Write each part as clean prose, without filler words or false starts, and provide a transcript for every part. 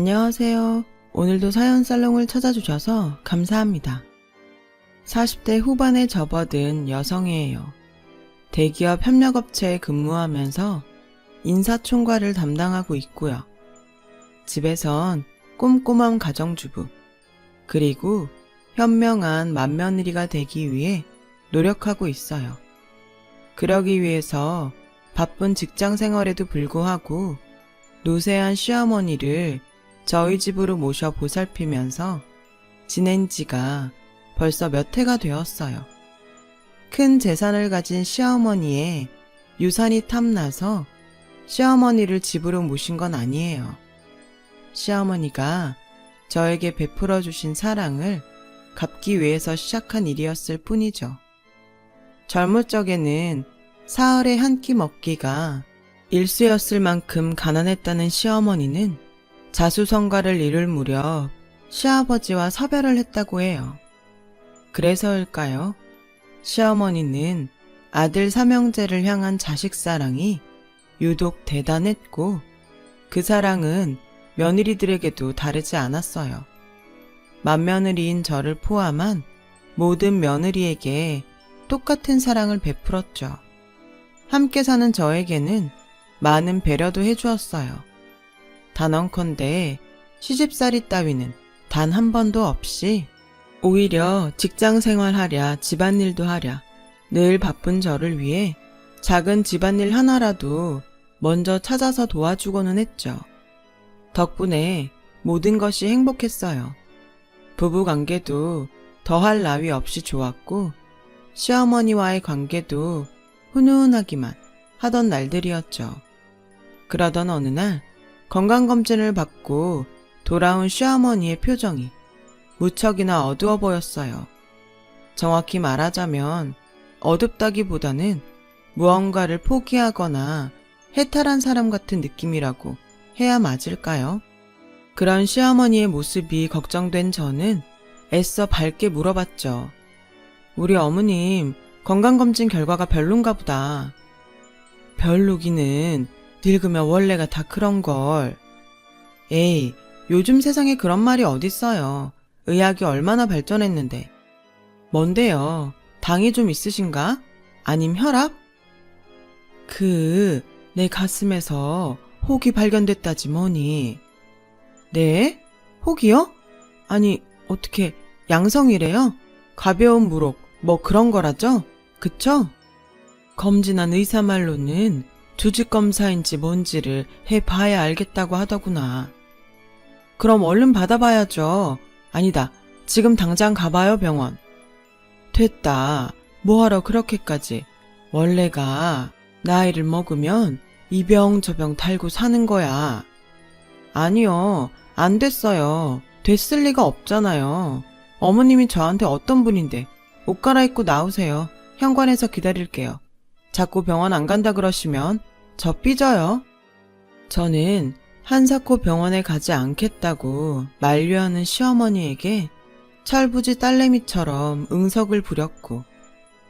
안녕하세요. 오늘도 사연 살롱을 찾아주셔서 감사합니다. 40대 후반에 접어든 여성이에요. 대기업 협력업체에 근무하면서 인사총괄을 담당하고 있고요. 집에선 꼼꼼한 가정주부, 그리고 현명한 맏며느리가 되기 위해 노력하고 있어요. 그러기 위해서 바쁜 직장 생활에도 불구하고 노쇠한 시어머니를 저희 집으로 모셔 보살피면서 지낸 지가 벌써 몇 해가 되었어요. 큰 재산을 가진 시어머니의 유산이 탐나서 시어머니를 집으로 모신 건 아니에요. 시어머니가 저에게 베풀어 주신 사랑을 갚기 위해서 시작한 일이었을 뿐이죠. 젊을 적에는 사흘에 한 끼 먹기가 일쑤였을 만큼 가난했다는 시어머니는 자수성가를 이룰 무렵 시아버지와 사별을 했다고 해요. 그래서일까요? 시어머니는 아들 삼형제를 향한 자식 사랑이 유독 대단했고 그 사랑은 며느리들에게도 다르지 않았어요. 맏며느리인 저를 포함한 모든 며느리에게 똑같은 사랑을 베풀었죠. 함께 사는 저에게는 많은 배려도 해주었어요. 단언컨대 시집살이 따위는 단 한 번도 없이 오히려 직장생활 하랴 집안일도 하랴 늘 바쁜 저를 위해 작은 집안일 하나라도 먼저 찾아서 도와주고는 했죠. 덕분에 모든 것이 행복했어요. 부부관계도 더할 나위 없이 좋았고 시어머니와의 관계도 훈훈하기만 하던 날들이었죠. 그러던 어느 날 건강검진을 받고 돌아온 시어머니의 표정이 무척이나 어두워 보였어요. 정확히 말하자면 어둡다기보다는 무언가를 포기하거나 해탈한 사람 같은 느낌이라고 해야 맞을까요? 그런 시어머니의 모습이 걱정된 저는 애써 밝게 물어봤죠. 우리 어머님 건강검진 결과가 별론가 보다. 별로기는 늙으면 원래가 다 그런걸. 에이, 요즘 세상에 그런 말이 어딨어요. 의학이 얼마나 발전했는데. 뭔데요? 당이 좀 있으신가? 아님 혈압? 내 가슴에서 혹이 발견됐다지 뭐니. 네? 혹이요? 아니, 어떻게 양성이래요? 가벼운 무록, 뭐 그런 거라죠? 그쵸? 검진한 의사 말로는 조직검사인지 뭔지를 해봐야 알겠다고 하더구나. 그럼 얼른 받아봐야죠. 아니다, 지금 당장 가봐요 병원. 됐다, 뭐하러 그렇게까지. 원래가 나이를 먹으면 이 병 저 병 달고 사는 거야. 아니요, 안 됐어요. 됐을 리가 없잖아요. 어머님이 저한테 어떤 분인데. 옷 갈아입고 나오세요. 현관에서 기다릴게요. 자꾸 병원 안 간다 그러시면 저 삐져요. 저는 한사코 병원에 가지 않겠다고 만류하는 시어머니에게 철부지 딸내미처럼 응석을 부렸고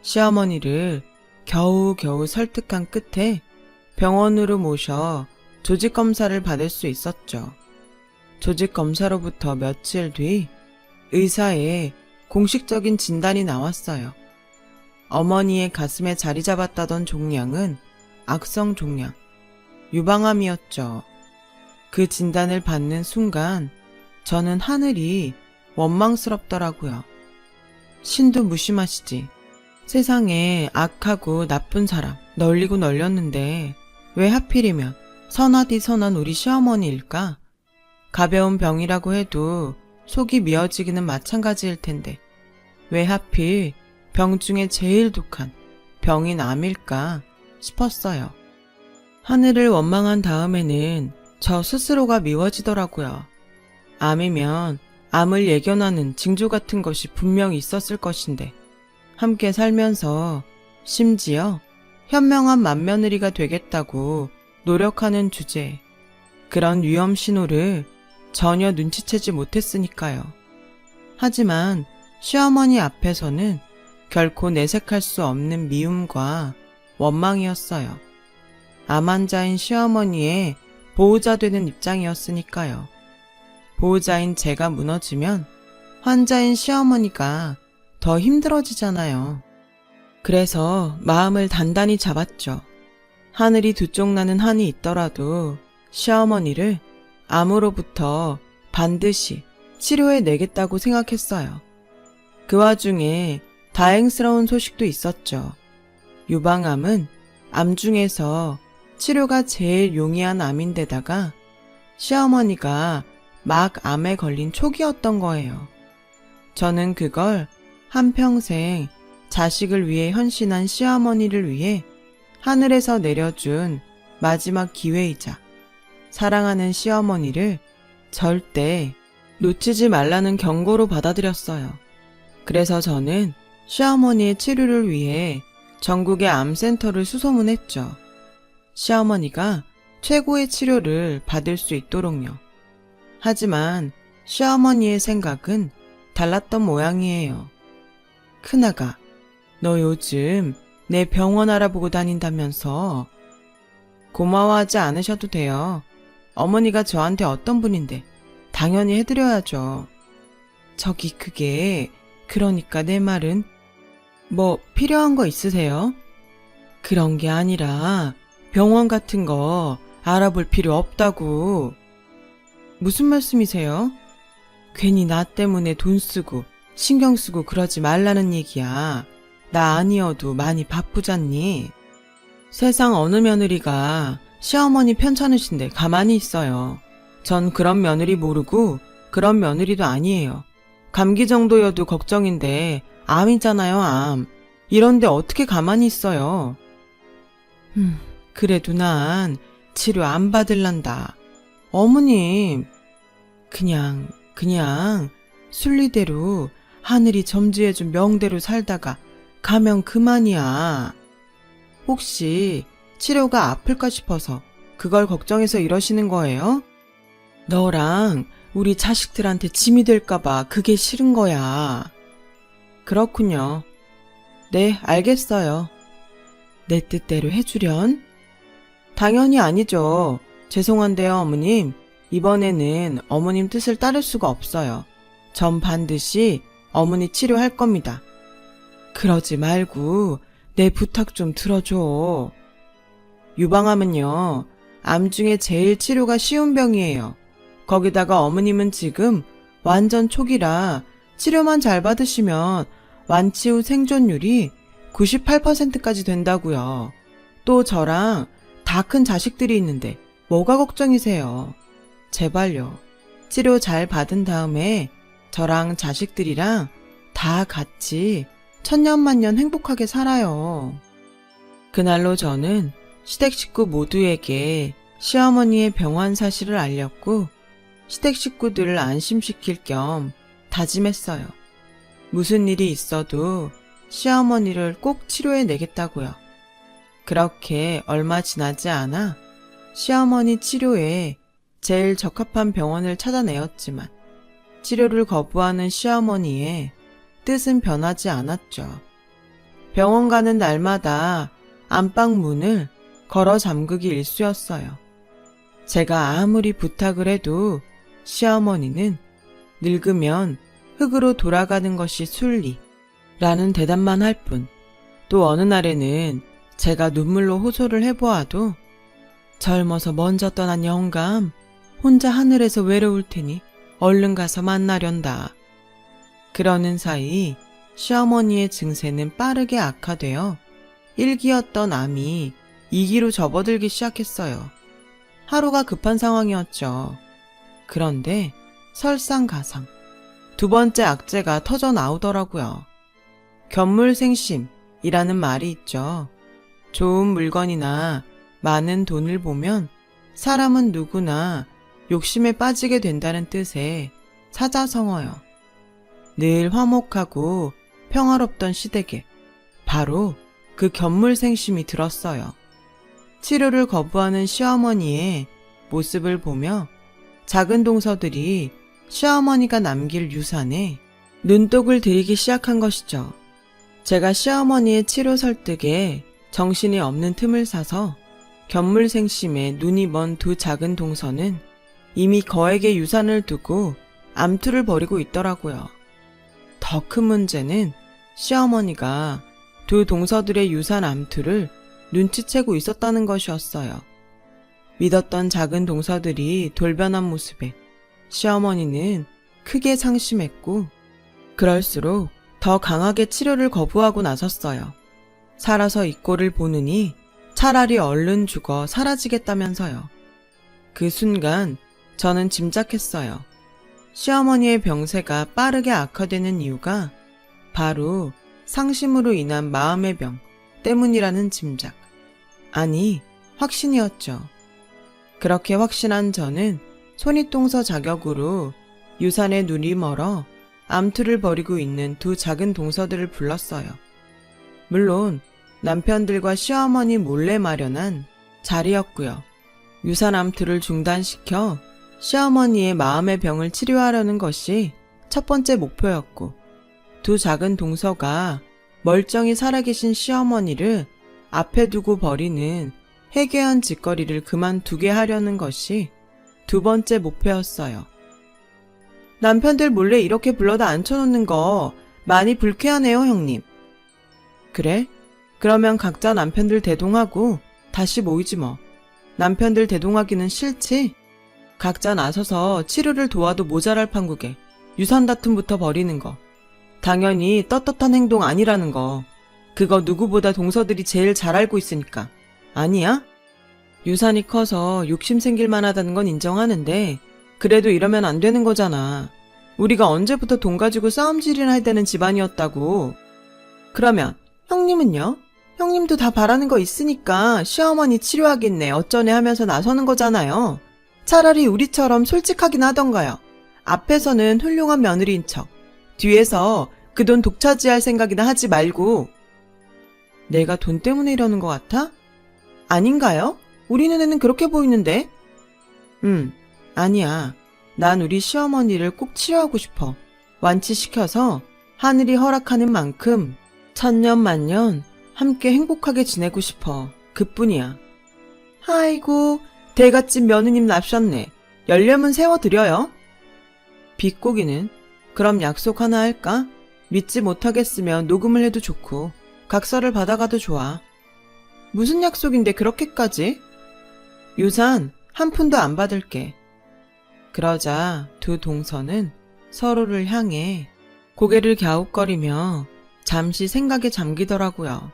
시어머니를 겨우겨우 설득한 끝에 병원으로 모셔 조직검사를 받을 수 있었죠. 조직검사로부터 며칠 뒤 의사의 공식적인 진단이 나왔어요. 어머니의 가슴에 자리 잡았다던 종양은 악성 종양, 유방암이었죠. 그 진단을 받는 순간 저는 하늘이 원망스럽더라고요. 신도 무심하시지. 세상에 악하고 나쁜 사람 널리고 널렸는데 왜 하필이면 선하디 선한 우리 시어머니일까? 가벼운 병이라고 해도 속이 미어지기는 마찬가지일 텐데 왜 하필 병 중에 제일 독한 병인 암일까 싶었어요. 하늘을 원망한 다음에는 저 스스로가 미워지더라고요. 암이면 암을 예견하는 징조 같은 것이 분명히 있었을 것인데 함께 살면서 심지어 현명한 맏며느리가 되겠다고 노력하는 주제에 그런 위험 신호를 전혀 눈치채지 못했으니까요. 하지만 시어머니 앞에서는 결코 내색할 수 없는 미움과 원망이었어요. 암 환자인 시어머니의 보호자 되는 입장이었으니까요. 보호자인 제가 무너지면 환자인 시어머니가 더 힘들어지잖아요. 그래서 마음을 단단히 잡았죠. 하늘이 두 쪽 나는 한이 있더라도 시어머니를 암으로부터 반드시 치료해 내겠다고 생각했어요. 그 와중에 다행스러운 소식도 있었죠. 유방암은 암 중에서 치료가 제일 용이한 암인데다가 시어머니가 막 암에 걸린 초기였던 거예요. 저는 그걸 한평생 자식을 위해 헌신한 시어머니를 위해 하늘에서 내려준 마지막 기회이자 사랑하는 시어머니를 절대 놓치지 말라는 경고로 받아들였어요. 그래서 저는 시어머니의 치료를 위해 전국의 암센터를 수소문했죠. 시어머니가 최고의 치료를 받을 수 있도록요. 하지만 시어머니의 생각은 달랐던 모양이에요. 큰아가, 너 요즘 내 병원 알아보고 다닌다면서? 고마워하지 않으셔도 돼요. 어머니가 저한테 어떤 분인데 당연히 해드려야죠. 저기 그게 그러니까 내 말은 뭐 필요한 거 있으세요? 그런 게 아니라 병원 같은 거 알아볼 필요 없다고. 무슨 말씀이세요? 괜히 나 때문에 돈 쓰고 신경 쓰고 그러지 말라는 얘기야. 나 아니어도 많이 바쁘잖니. 세상 어느 며느리가 시어머니 편찮으신데 가만히 있어요. 전 그런 며느리 모르고 그런 며느리도 아니에요. 감기 정도여도 걱정인데 암이잖아요, 암. 이런데 어떻게 가만히 있어요. 그래도 난 치료 안 받을란다. 어머님, 그냥 순리대로 하늘이 점지해준 명대로 살다가 가면 그만이야. 혹시 치료가 아플까 싶어서 그걸 걱정해서 이러시는 거예요? 너랑 우리 자식들한테 짐이 될까봐 그게 싫은 거야. 그렇군요. 네, 알겠어요. 내 뜻대로 해주련? 당연히 아니죠. 죄송한데요, 어머님. 이번에는 어머님 뜻을 따를 수가 없어요. 전 반드시 어머니 치료할 겁니다. 그러지 말고 내 부탁 좀 들어줘. 유방암은요, 암 중에 제일 치료가 쉬운 병이에요. 거기다가 어머님은 지금 완전 초기라 치료만 잘 받으시면 완치 후 생존율이 98%까지 된다고요. 또 저랑 다 큰 자식들이 있는데 뭐가 걱정이세요? 제발요. 치료 잘 받은 다음에 저랑 자식들이랑 다 같이 천년만년 행복하게 살아요. 그날로 저는 시댁 식구 모두에게 시어머니의 병환 사실을 알렸고 시댁 식구들을 안심시킬 겸 다짐했어요. 무슨 일이 있어도 시어머니를 꼭 치료해 내겠다고요. 그렇게 얼마 지나지 않아 시어머니 치료에 제일 적합한 병원을 찾아내었지만 치료를 거부하는 시어머니의 뜻은 변하지 않았죠. 병원 가는 날마다 안방 문을 걸어 잠그기 일쑤였어요. 제가 아무리 부탁을 해도 시어머니는 늙으면 흙으로 돌아가는 것이 순리라는 대답만 할 뿐, 또 어느 날에는 제가 눈물로 호소를 해보아도 젊어서 먼저 떠난 영감, 혼자 하늘에서 외로울 테니 얼른 가서 만나련다. 그러는 사이 시어머니의 증세는 빠르게 악화되어 1기였던 암이 2기로 접어들기 시작했어요. 하루가 급한 상황이었죠. 그런데 설상가상 두 번째 악재가 터져 나오더라고요. 견물생심이라는 말이 있죠. 좋은 물건이나 많은 돈을 보면 사람은 누구나 욕심에 빠지게 된다는 뜻의 사자성어요. 늘 화목하고 평화롭던 시댁에 바로 그 견물생심이 들었어요. 치료를 거부하는 시어머니의 모습을 보며 작은 동서들이 시어머니가 남길 유산에 눈독을 들이기 시작한 것이죠. 제가 시어머니의 치료 설득에 정신이 없는 틈을 사서 견물생심에 눈이 먼 두 작은 동서는 이미 거액의 유산을 두고 암투를 벌이고 있더라고요. 더 큰 문제는 시어머니가 두 동서들의 유산 암투를 눈치채고 있었다는 것이었어요. 믿었던 작은 동서들이 돌변한 모습에 시어머니는 크게 상심했고 그럴수록 더 강하게 치료를 거부하고 나섰어요. 살아서 이 꼴을 보느니 차라리 얼른 죽어 사라지겠다면서요. 그 순간 저는 짐작했어요. 시어머니의 병세가 빠르게 악화되는 이유가 바로 상심으로 인한 마음의 병 때문이라는 짐작. 아니, 확신이었죠. 그렇게 확신한 저는 손윗동서 자격으로 유산에 눈이 멀어 암투를 벌이고 있는 두 작은 동서들을 불렀어요. 물론 남편들과 시어머니 몰래 마련한 자리였고요. 유산 암투를 중단시켜 시어머니의 마음의 병을 치료하려는 것이 첫 번째 목표였고, 두 작은 동서가 멀쩡히 살아계신 시어머니를 앞에 두고 벌이는 해괴한 짓거리를 그만두게 하려는 것이 두 번째 목표였어요. 남편들 몰래 이렇게 불러다 앉혀놓는 거 많이 불쾌하네요, 형님. 그래? 그러면 각자 남편들 대동하고 다시 모이지 뭐. 남편들 대동하기는 싫지? 각자 나서서 치료를 도와도 모자랄 판국에 유산 다툼부터 벌이는 거. 당연히 떳떳한 행동 아니라는 거. 그거 누구보다 동서들이 제일 잘 알고 있으니까. 아니야? 유산이 커서 욕심 생길 만하다는 건 인정하는데 그래도 이러면 안 되는 거잖아. 우리가 언제부터 돈 가지고 싸움질이나 해야 되는 집안이었다고. 그러면 형님은요? 형님도 다 바라는 거 있으니까 시어머니 치료하겠네 어쩌네 하면서 나서는 거잖아요. 차라리 우리처럼 솔직하긴 하던가요. 앞에서는 훌륭한 며느리인 척, 뒤에서 그 돈 독차지할 생각이나 하지 말고. 내가 돈 때문에 이러는 것 같아? 아닌가요? 우리 눈에는 그렇게 보이는데? 아니야. 난 우리 시어머니를 꼭 치료하고 싶어. 완치시켜서 하늘이 허락하는 만큼 천년만년 함께 행복하게 지내고 싶어. 그뿐이야. 아이고, 대갓집 며느님 납셨네. 열려면 세워드려요. 비꼬기는 그럼 약속 하나 할까? 믿지 못하겠으면 녹음을 해도 좋고 각서를 받아가도 좋아. 무슨 약속인데 그렇게까지? 유산 한 푼도 안 받을게. 그러자 두 동서는 서로를 향해 고개를 갸웃거리며 잠시 생각에 잠기더라고요.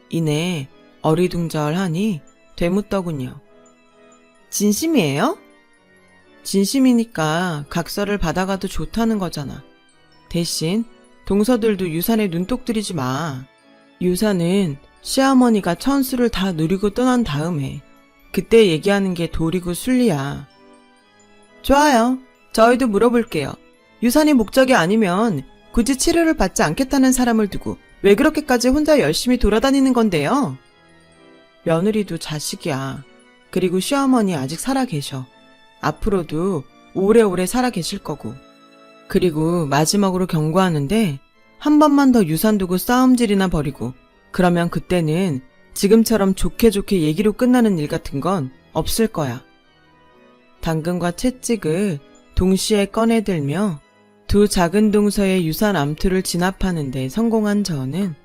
이내 어리둥절하니 되묻더군요. 진심이에요? 진심이니까 각서를 받아가도 좋다는 거잖아. 대신 동서들도 유산에 눈독 들이지 마. 유산은 시어머니가 천수를 다 누리고 떠난 다음에 그때 얘기하는 게 도리고 순리야. 좋아요. 저희도 물어볼게요. 유산이 목적이 아니면 굳이 치료를 받지 않겠다는 사람을 두고 왜 그렇게까지 혼자 열심히 돌아다니는 건데요? 며느리도 자식이야. 그리고 시어머니 아직 살아계셔. 앞으로도 오래오래 살아계실 거고. 그리고 마지막으로 경고하는데 한 번만 더 유산 두고 싸움질이나 벌이고 그러면 그때는 지금처럼 좋게 얘기로 끝나는 일 같은 건 없을 거야. 당근과 채찍을 동시에 꺼내들며 두 작은 동서의 유산 암투를 진압하는 데 성공한 저는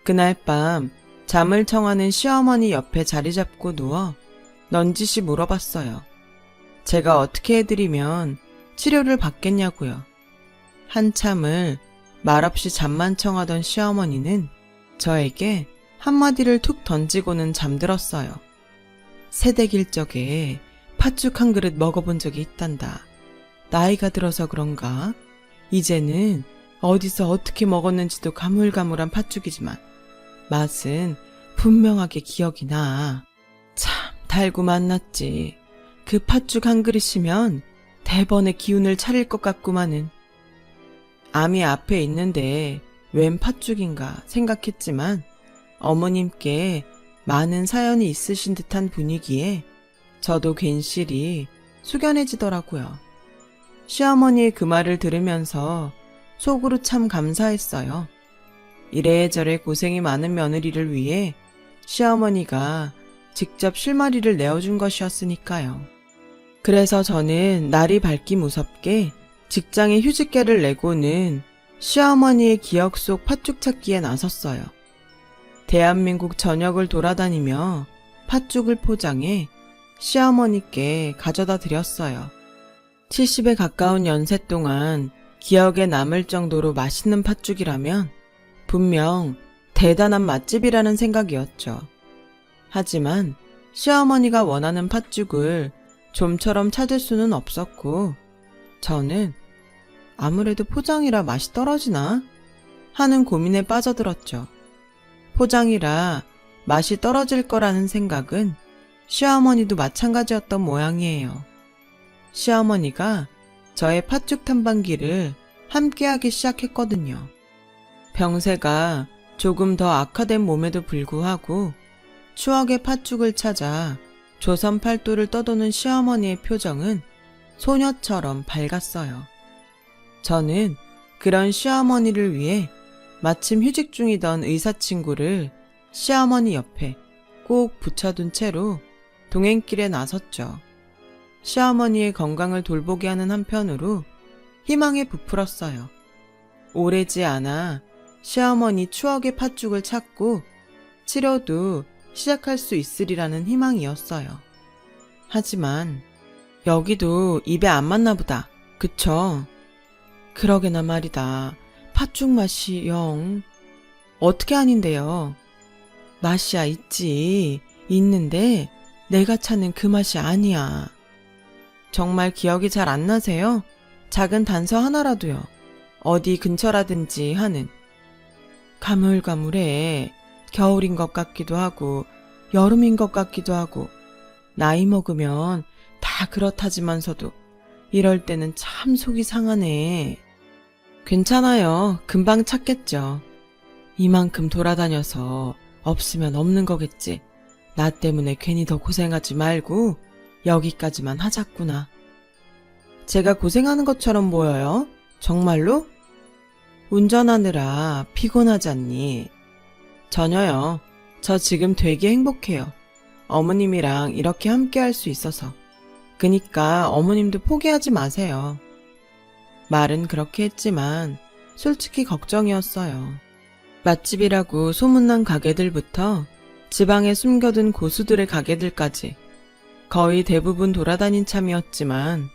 그날 밤 잠을 청하는 시어머니 옆에 자리 잡고 누워 넌지시 물어봤어요. 제가 어떻게 해드리면 치료를 받겠냐고요. 한참을 말없이 잠만 청하던 시어머니는 저에게 한마디를 툭 던지고는 잠들었어요. 새댁일 적에 팥죽 한 그릇 먹어본 적이 있단다. 나이가 들어서 그런가? 이제는 어디서 어떻게 먹었는지도 가물가물한 팥죽이지만 맛은 분명하게 기억이 나. 참 달고 맛났지. 그 팥죽 한 그릇이면 대번에 기운을 차릴 것 같구마는. 암이 앞에 있는데 웬 팥죽인가 생각했지만 어머님께 많은 사연이 있으신 듯한 분위기에 저도 괜시리 숙연해지더라고요. 시어머니의 그 말을 들으면서 속으로 참 감사했어요. 이래저래 고생이 많은 며느리를 위해 시어머니가 직접 실마리를 내어준 것이었으니까요. 그래서 저는 날이 밝기 무섭게 직장에 휴직계를 내고는 시어머니의 기억 속 팥죽 찾기에 나섰어요. 대한민국 전역을 돌아다니며 팥죽을 포장해 시어머니께 가져다 드렸어요. 70에 가까운 연세 동안 기억에 남을 정도로 맛있는 팥죽이라면 분명 대단한 맛집이라는 생각이었죠. 하지만 시어머니가 원하는 팥죽을 좀처럼 찾을 수는 없었고 저는 아무래도 포장이라 맛이 떨어지나 하는 고민에 빠져들었죠. 포장이라 맛이 떨어질 거라는 생각은 시어머니도 마찬가지였던 모양이에요. 시어머니가 저의 팥죽 탐방기를 함께하기 시작했거든요. 병세가 조금 더 악화된 몸에도 불구하고 추억의 팥죽을 찾아 조선 팔도를 떠도는 시어머니의 표정은 소녀처럼 밝았어요. 저는 그런 시어머니를 위해 마침 휴직 중이던 의사친구를 시어머니 옆에 꼭 붙여둔 채로 동행길에 나섰죠. 시어머니의 건강을 돌보게 하는 한편으로 희망에 부풀었어요. 오래지 않아 시어머니 추억의 팥죽을 찾고 치료도 시작할 수 있으리라는 희망이었어요. 하지만 여기도 입에 안 맞나 보다. 그쵸? 그러게나 말이다. 팥죽 맛이 영. 어떻게 아닌데요? 맛이야 있지. 있는데 내가 찾는 그 맛이 아니야. 정말 기억이 잘 안 나세요? 작은 단서 하나라도요. 어디 근처라든지 하는. 가물가물해. 겨울인 것 같기도 하고 여름인 것 같기도 하고 나이 먹으면 다 그렇다지만서도 이럴 때는 참 속이 상하네. 괜찮아요. 금방 찾겠죠. 이만큼 돌아다녀서 없으면 없는 거겠지. 나 때문에 괜히 더 고생하지 말고 여기까지만 하자꾸나. 제가 고생하는 것처럼 보여요? 정말로? 운전하느라 피곤하지 않니? 전혀요. 저 지금 되게 행복해요. 어머님이랑 이렇게 함께 할 수 있어서. 그니까 어머님도 포기하지 마세요. 말은 그렇게 했지만 솔직히 걱정이었어요. 맛집이라고 소문난 가게들부터 지방에 숨겨둔 고수들의 가게들까지 거의 대부분 돌아다닌 참이었지만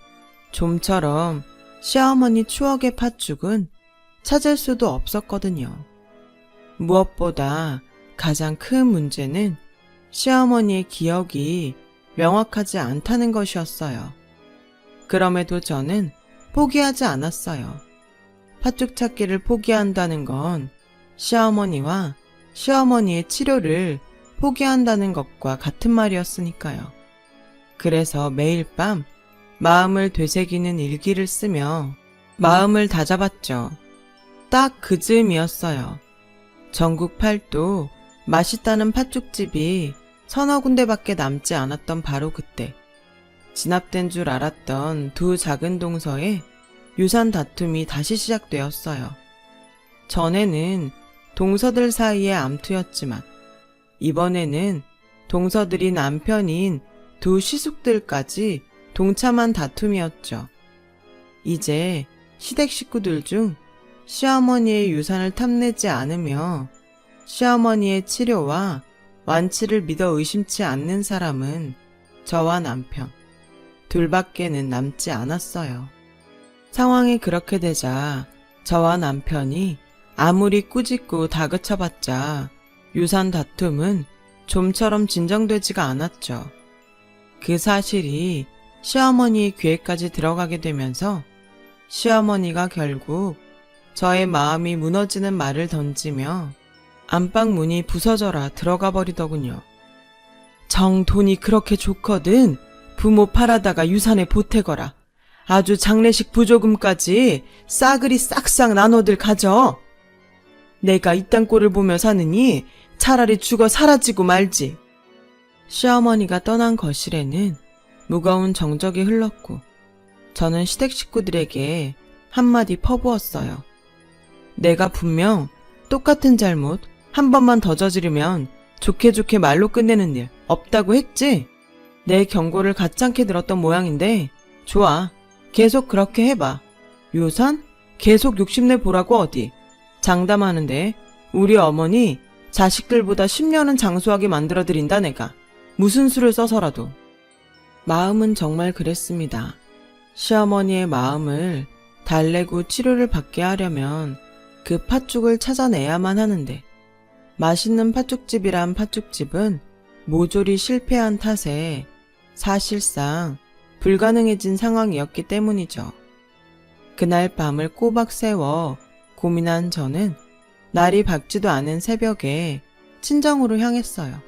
좀처럼 시어머니 추억의 팥죽은 찾을 수도 없었거든요. 무엇보다 가장 큰 문제는 시어머니의 기억이 명확하지 않다는 것이었어요. 그럼에도 저는 포기하지 않았어요. 팥죽 찾기를 포기한다는 건 시어머니와 시어머니의 치료를 포기한다는 것과 같은 말이었으니까요. 그래서 매일 밤 마음을 되새기는 일기를 쓰며 마음을 다잡았죠. 딱 그 즈음이었어요. 전국 팔도 맛있다는 팥죽집이 서너 군데밖에 남지 않았던 바로 그때 진압된 줄 알았던 두 작은 동서의 유산 다툼이 다시 시작되었어요. 전에는 동서들 사이의 암투였지만 이번에는 동서들이 남편인 두 시숙들까지 동참한 다툼이었죠. 이제 시댁 식구들 중 시어머니의 유산을 탐내지 않으며 시어머니의 치료와 완치를 믿어 의심치 않는 사람은 저와 남편 둘밖에는 남지 않았어요. 상황이 그렇게 되자 저와 남편이 아무리 꾸짖고 다그쳐봤자 유산 다툼은 좀처럼 진정되지가 않았죠. 그 사실이 시어머니의 귀에까지 들어가게 되면서 시어머니가 결국 저의 마음이 무너지는 말을 던지며 안방 문이 부서져라 들어가 버리더군요. 정 돈이 그렇게 좋거든 부모 팔아다가 유산에 보태거라. 아주 장례식 부조금까지 싸그리 싹싹 나눠들 가져. 내가 이딴 꼴을 보며 사느니 차라리 죽어 사라지고 말지. 시어머니가 떠난 거실에는 무거운 정적이 흘렀고 저는 시댁 식구들에게 한마디 퍼부었어요. 내가 분명 똑같은 잘못 한 번만 더 저지르면 좋게 말로 끝내는 일 없다고 했지? 내 경고를 가짜게 들었던 모양인데 좋아. 계속 그렇게 해봐. 유산? 계속 욕심내 보라고 어디. 장담하는데 우리 어머니 자식들보다 10년은 장수하게 만들어드린다 내가. 무슨 수를 써서라도. 마음은 정말 그랬습니다. 시어머니의 마음을 달래고 치료를 받게 하려면 그 팥죽을 찾아내야만 하는데 맛있는 팥죽집이란 팥죽집은 모조리 실패한 탓에 사실상 불가능해진 상황이었기 때문이죠. 그날 밤을 꼬박 새워 고민한 저는 날이 밝지도 않은 새벽에 친정으로 향했어요.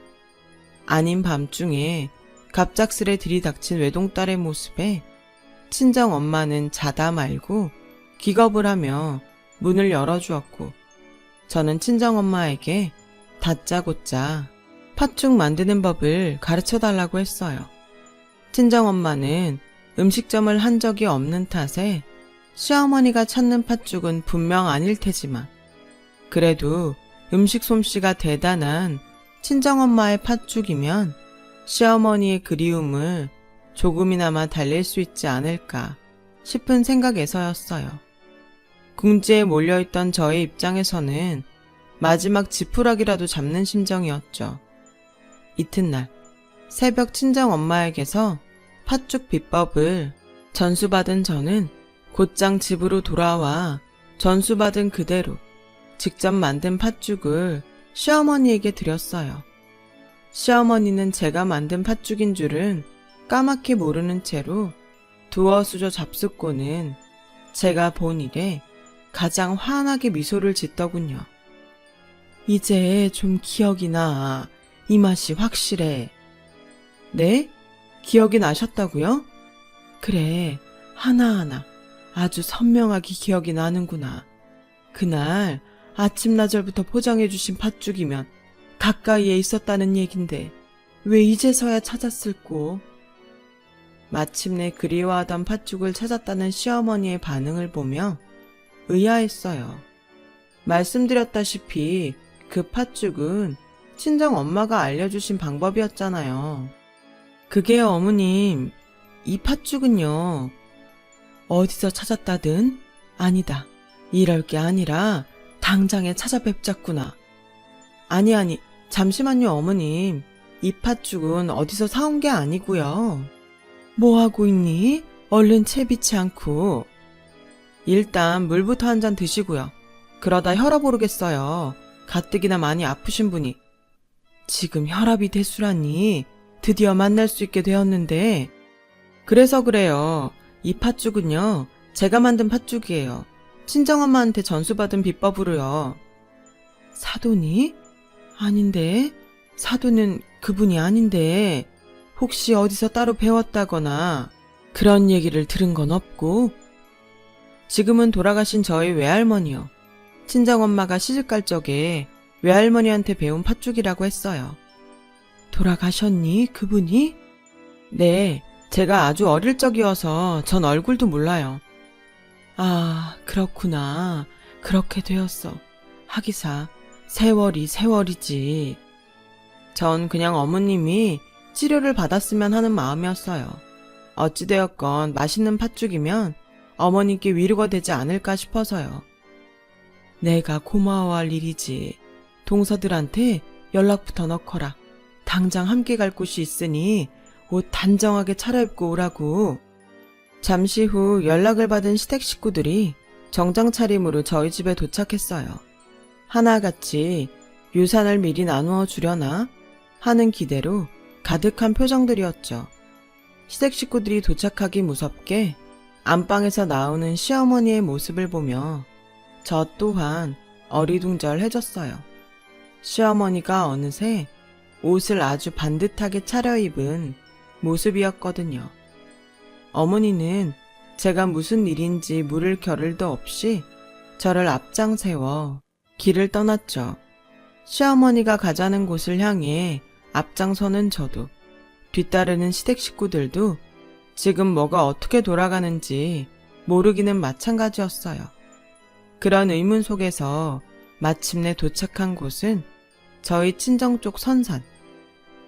아닌 밤중에 갑작스레 들이닥친 외동딸의 모습에 친정 엄마는 자다 말고 기겁을 하며 문을 열어주었고 저는 친정 엄마에게 다짜고짜 팥죽 만드는 법을 가르쳐달라고 했어요. 친정 엄마는 음식점을 한 적이 없는 탓에 시어머니가 찾는 팥죽은 분명 아닐 테지만 그래도 음식 솜씨가 대단한 친정엄마의 팥죽이면 시어머니의 그리움을 조금이나마 달랠 수 있지 않을까 싶은 생각에서였어요. 궁지에 몰려있던 저의 입장에서는 마지막 지푸라기라도 잡는 심정이었죠. 이튿날 새벽 친정엄마에게서 팥죽 비법을 전수받은 저는 곧장 집으로 돌아와 전수받은 그대로 직접 만든 팥죽을 시어머니에게 드렸어요. 시어머니는 제가 만든 팥죽인 줄은 까맣게 모르는 채로 두어수저 잡숫고는 제가 본 일에 가장 환하게 미소를 짓더군요. 이제 좀 기억이 나. 이 맛이 확실해. 네? 기억이 나셨다고요? 그래, 하나하나 아주 선명하게 기억이 나는구나. 그날 아침나절부터 포장해 주신 팥죽이면 가까이에 있었다는 얘긴데 왜 이제서야 찾았을꼬? 마침내 그리워하던 팥죽을 찾았다는 시어머니의 반응을 보며 의아했어요. 말씀드렸다시피 그 팥죽은 친정 엄마가 알려주신 방법이었잖아요. 그게요, 어머님. 이 팥죽은요. 어디서 찾았다든? 아니다. 이럴 게 아니라 당장에 찾아뵙자꾸나. 아니, 잠시만요, 어머님. 이 팥죽은 어디서 사온 게 아니고요. 뭐 하고 있니? 얼른 채비치 않고. 일단 물부터 한 잔 드시고요. 그러다 혈압 오르겠어요. 가뜩이나 많이 아프신 분이. 지금 혈압이 대수라니 드디어 만날 수 있게 되었는데. 그래서 그래요. 이 팥죽은요. 제가 만든 팥죽이에요. 친정엄마한테 전수받은 비법으로요. 사돈이? 아닌데. 사돈은 그분이 아닌데. 혹시 어디서 따로 배웠다거나 그런 얘기를 들은 건 없고? 지금은 돌아가신 저희 외할머니요. 친정엄마가 시집갈 적에 외할머니한테 배운 팥죽이라고 했어요. 돌아가셨니? 그분이? 네, 제가 아주 어릴 적이어서 전 얼굴도 몰라요. 아, 그렇구나. 그렇게 되었어. 하기사, 세월이지. 전 그냥 어머님이 치료를 받았으면 하는 마음이었어요. 어찌되었건 맛있는 팥죽이면 어머님께 위로가 되지 않을까 싶어서요. 내가 고마워할 일이지. 동서들한테 연락부터 넣거라. 당장 함께 갈 곳이 있으니 옷 단정하게 차려입고 오라고. 잠시 후 연락을 받은 시댁 식구들이 정장 차림으로 저희 집에 도착했어요. 하나같이 유산을 미리 나누어 주려나 하는 기대로 가득한 표정들이었죠. 시댁 식구들이 도착하기 무섭게 안방에서 나오는 시어머니의 모습을 보며 저 또한 어리둥절해졌어요. 시어머니가 어느새 옷을 아주 반듯하게 차려입은 모습이었거든요. 어머니는 제가 무슨 일인지 물을 겨를도 없이 저를 앞장 세워 길을 떠났죠. 시어머니가 가자는 곳을 향해 앞장서는 저도, 뒤따르는 시댁 식구들도 지금 뭐가 어떻게 돌아가는지 모르기는 마찬가지였어요. 그런 의문 속에서 마침내 도착한 곳은 저희 친정 쪽 선산.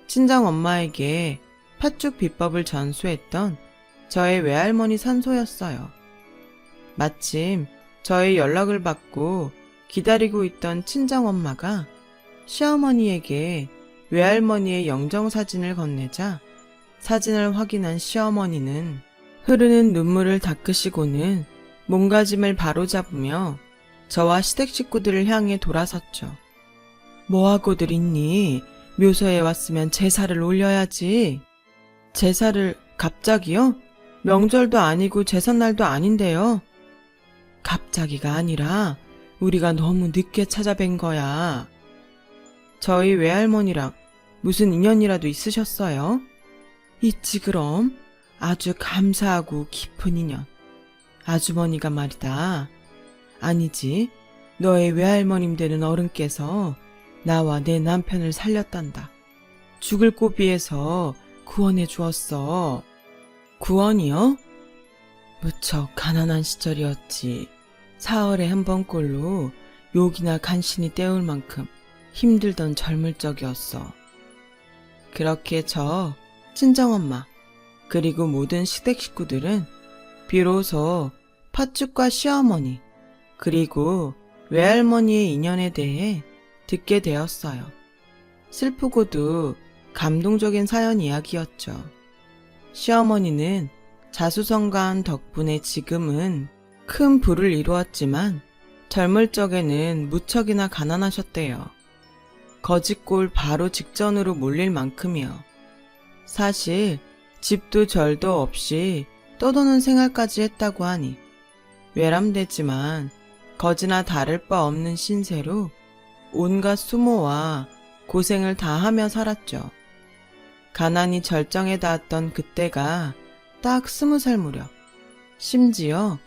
친정 엄마에게 팥죽 비법을 전수했던 저의 외할머니 산소였어요. 마침 저의 연락을 받고 기다리고 있던 친정엄마가 시어머니에게 외할머니의 영정사진을 건네자 사진을 확인한 시어머니는 흐르는 눈물을 닦으시고는 몸가짐을 바로잡으며 저와 시댁 식구들을 향해 돌아섰죠. 뭐하고들 있니? 묘소에 왔으면 제사를 올려야지. 제사를 갑자기요? 명절도 아니고 제삿날도 아닌데요. 갑자기가 아니라 우리가 너무 늦게 찾아뵌 거야. 저희 외할머니랑 무슨 인연이라도 있으셨어요? 있지 그럼. 아주 감사하고 깊은 인연. 아주머니가 말이다. 아니지, 너의 외할머님 되는 어른께서 나와 내 남편을 살렸단다. 죽을 고비에서 구원해 주었어. 구원이요? 무척 가난한 시절이었지. 사흘에 한 번꼴로 욕이나 간신히 때울 만큼 힘들던 젊을 적이었어. 그렇게 저, 친정엄마, 그리고 모든 시댁 식구들은 비로소 팥죽과 시어머니, 그리고 외할머니의 인연에 대해 듣게 되었어요. 슬프고도 감동적인 사연 이야기였죠. 시어머니는 자수성가한 덕분에 지금은 큰 부를 이루었지만 젊을 적에는 무척이나 가난하셨대요. 거짓골 바로 직전으로 몰릴 만큼이요. 사실 집도 절도 없이 떠도는 생활까지 했다고 하니 외람되지만 거지나 다를 바 없는 신세로 온갖 수모와 고생을 다하며 살았죠. 가난이 절정에 닿았던 그때가 딱 20살 무렵. 심지어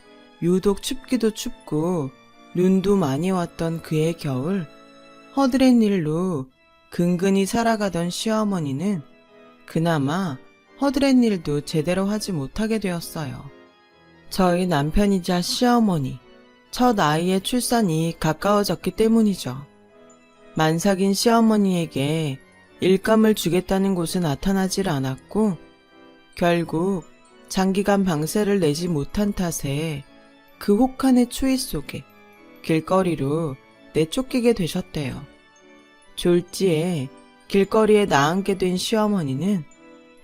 유독 춥기도 춥고 눈도 많이 왔던 그해 겨울, 허드렛 일로 근근히 살아가던 시어머니는 그나마 허드렛 일도 제대로 하지 못하게 되었어요. 저희 남편이자 시어머니, 첫 아이의 출산이 가까워졌기 때문이죠. 만삭인 시어머니에게 일감을 주겠다는 곳은 나타나질 않았고 결국 장기간 방세를 내지 못한 탓에 그 혹한의 추위 속에 길거리로 내쫓기게 되셨대요. 졸지에 길거리에 나앉게 된 시어머니는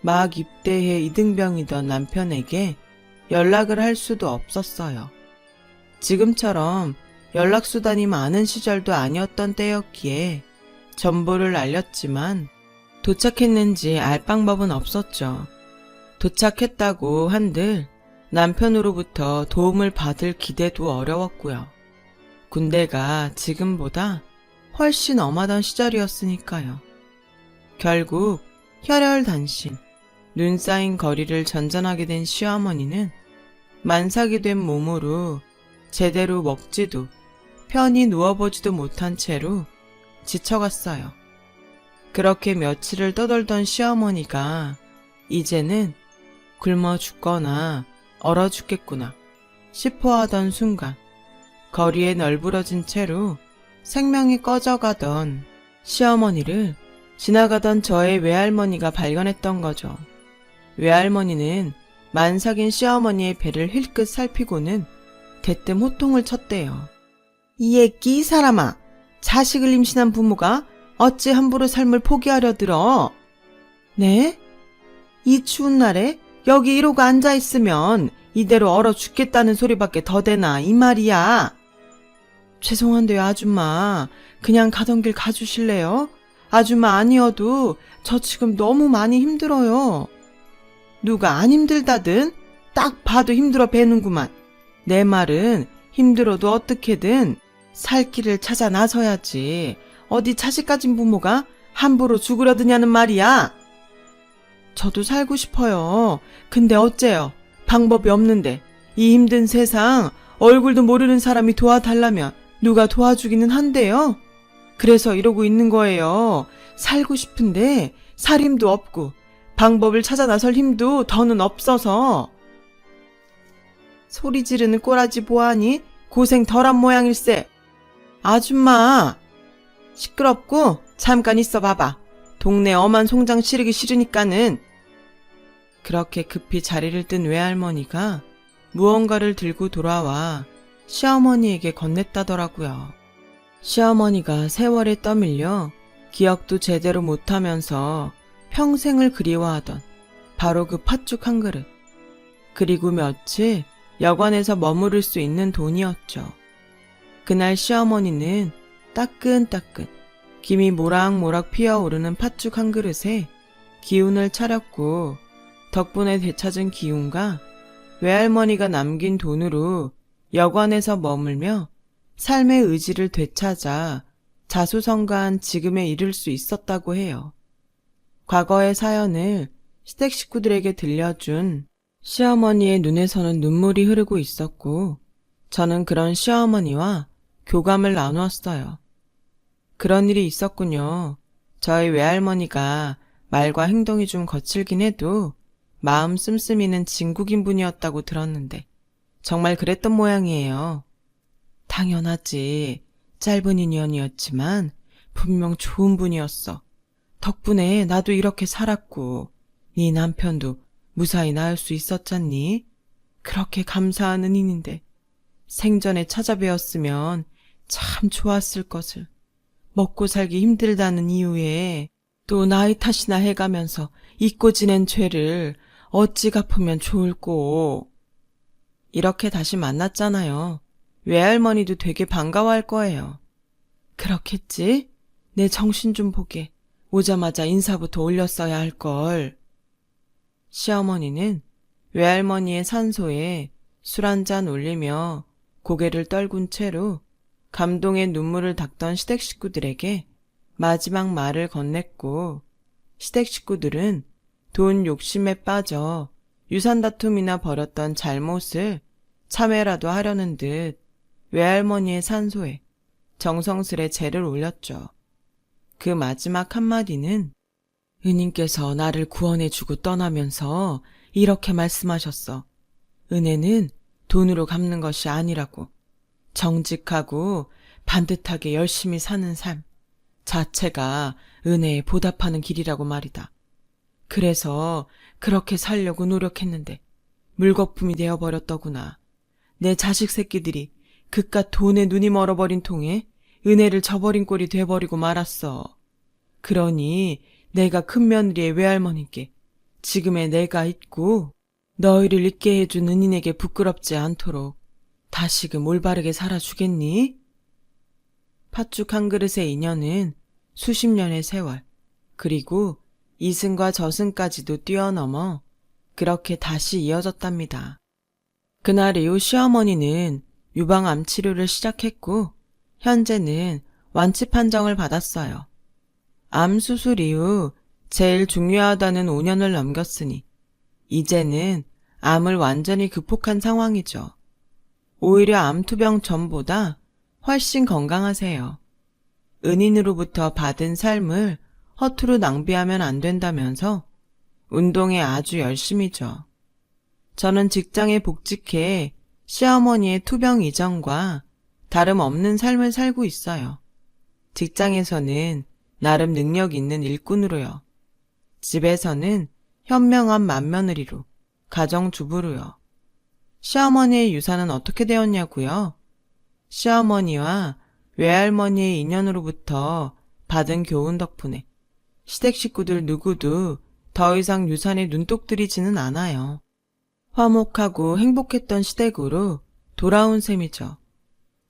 막 입대해 이등병이던 남편에게 연락을 할 수도 없었어요. 지금처럼 연락수단이 많은 시절도 아니었던 때였기에 전보를 알렸지만 도착했는지 알 방법은 없었죠. 도착했다고 한들 남편으로부터 도움을 받을 기대도 어려웠고요. 군대가 지금보다 훨씬 엄하던 시절이었으니까요. 결국 혈혈단신, 눈 쌓인 거리를 전전하게 된 시어머니는 만삭이 된 몸으로 제대로 먹지도 편히 누워보지도 못한 채로 지쳐갔어요. 그렇게 며칠을 떠돌던 시어머니가 이제는 굶어 죽거나 얼어 죽겠구나 싶어하던 순간 거리에 널브러진 채로 생명이 꺼져가던 시어머니를 지나가던 저의 외할머니가 발견했던 거죠. 외할머니는 만삭인 시어머니의 배를 힐끗 살피고는 대뜸 호통을 쳤대요. 이 애끼 이 사람아, 자식을 임신한 부모가 어찌 함부로 삶을 포기하려 들어? 네? 이 추운 날에 여기 이러고 앉아있으면 이대로 얼어 죽겠다는 소리밖에 더 되나 이 말이야. 죄송한데요 아줌마, 그냥 가던 길 가주실래요? 아줌마 아니어도 저 지금 너무 많이 힘들어요. 누가 안 힘들다든 딱 봐도 힘들어 배는구만. 내 말은 힘들어도 어떻게든 살 길을 찾아 나서야지. 어디 자식 가진 부모가 함부로 죽으려 드냐는 말이야. 저도 살고 싶어요. 근데 어째요? 방법이 없는데 이 힘든 세상 얼굴도 모르는 사람이 도와달라면 누가 도와주기는 한대요. 그래서 이러고 있는 거예요. 살고 싶은데 살 힘도 없고 방법을 찾아 나설 힘도 더는 없어서. 소리 지르는 꼬라지 보아하니 고생 덜한 모양일세. 아줌마, 시끄럽고 잠깐 있어 봐봐. 동네 엄한 송장 치르기 싫으니까는. 그렇게 급히 자리를 뜬 외할머니가 무언가를 들고 돌아와 시어머니에게 건넸다더라고요. 시어머니가 세월에 떠밀려 기억도 제대로 못하면서 평생을 그리워하던 바로 그 팥죽 한 그릇. 그리고 며칠 여관에서 머무를 수 있는 돈이었죠. 그날 시어머니는 따끈따끈 김이 모락모락 피어오르는 팥죽 한 그릇에 기운을 차렸고, 덕분에 되찾은 기운과 외할머니가 남긴 돈으로 여관에서 머물며 삶의 의지를 되찾아 자수성가한 지금에 이를 수 있었다고 해요. 과거의 사연을 시댁 식구들에게 들려준 시어머니의 눈에서는 눈물이 흐르고 있었고, 저는 그런 시어머니와 교감을 나누었어요. 그런 일이 있었군요. 저희 외할머니가 말과 행동이 좀 거칠긴 해도 마음 씀씀이는 진국인 분이었다고 들었는데 정말 그랬던 모양이에요. 당연하지. 짧은 인연이었지만 분명 좋은 분이었어. 덕분에 나도 이렇게 살았고 네 남편도 무사히 나을 수 있었잖니? 그렇게 감사한 은인인데 생전에 찾아뵈었으면 참 좋았을 것을. 먹고 살기 힘들다는 이유에 또 나이 탓이나 해가면서 잊고 지낸 죄를 어찌 갚으면 좋을꼬. 이렇게 다시 만났잖아요. 외할머니도 되게 반가워할 거예요. 그렇겠지? 내 정신 좀 보게. 오자마자 인사부터 올렸어야 할걸. 시어머니는 외할머니의 산소에 술 한 잔 올리며 고개를 떨군 채로 감동의 눈물을 닦던 시댁 식구들에게 마지막 말을 건넸고, 시댁 식구들은 돈 욕심에 빠져 유산 다툼이나 벌였던 잘못을 참회라도 하려는 듯 외할머니의 산소에 정성스레 제를 올렸죠. 그 마지막 한마디는 은인께서 나를 구원해주고 떠나면서 이렇게 말씀하셨어. 은혜는 돈으로 갚는 것이 아니라고. 정직하고 반듯하게 열심히 사는 삶 자체가 은혜에 보답하는 길이라고 말이다. 그래서 그렇게 살려고 노력했는데 물거품이 되어버렸더구나. 내 자식 새끼들이 그깟 돈에 눈이 멀어버린 통에 은혜를 저버린 꼴이 돼버리고 말았어. 그러니 내가 큰며느리의 외할머니께 지금의 내가 있고 너희를 있게 해준 은인에게 부끄럽지 않도록 다시금 올바르게 살아주겠니? 팥죽 한 그릇의 인연은 수십 년의 세월, 그리고 이승과 저승까지도 뛰어넘어 그렇게 다시 이어졌답니다. 그날 이후 시어머니는 유방암 치료를 시작했고 현재는 완치 판정을 받았어요. 암 수술 이후 제일 중요하다는 5년을 넘겼으니 이제는 암을 완전히 극복한 상황이죠. 오히려 암투병 전보다 훨씬 건강하세요. 은인으로부터 받은 삶을 허투루 낭비하면 안 된다면서 운동에 아주 열심이죠. 저는 직장에 복직해 시어머니의 투병 이전과 다름없는 삶을 살고 있어요. 직장에서는 나름 능력 있는 일꾼으로요. 집에서는 현명한 맏며느리로, 가정주부로요. 시어머니의 유산은 어떻게 되었냐고요? 시어머니와 외할머니의 인연으로부터 받은 교훈 덕분에 시댁 식구들 누구도 더 이상 유산에 눈독 들이지는 않아요. 화목하고 행복했던 시댁으로 돌아온 셈이죠.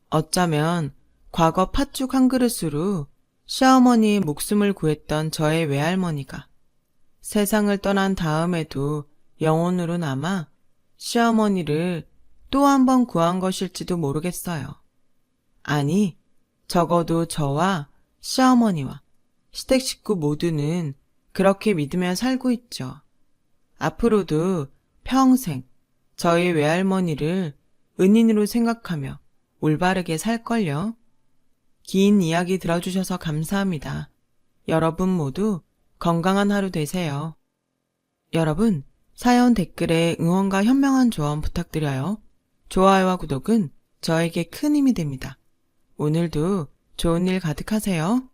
어쩌면 과거 팥죽 한 그릇으로 시어머니의 목숨을 구했던 저의 외할머니가 세상을 떠난 다음에도 영혼으로 남아 시어머니를 또 한 번 구한 것일지도 모르겠어요. 아니, 적어도 저와 시어머니와 시댁 식구 모두는 그렇게 믿으며 살고 있죠. 앞으로도 평생 저희 외할머니를 은인으로 생각하며 올바르게 살걸요. 긴 이야기 들어주셔서 감사합니다. 여러분 모두 건강한 하루 되세요. 여러분, 사연 댓글에 응원과 현명한 조언 부탁드려요. 좋아요와 구독은 저에게 큰 힘이 됩니다. 오늘도 좋은 일 가득하세요.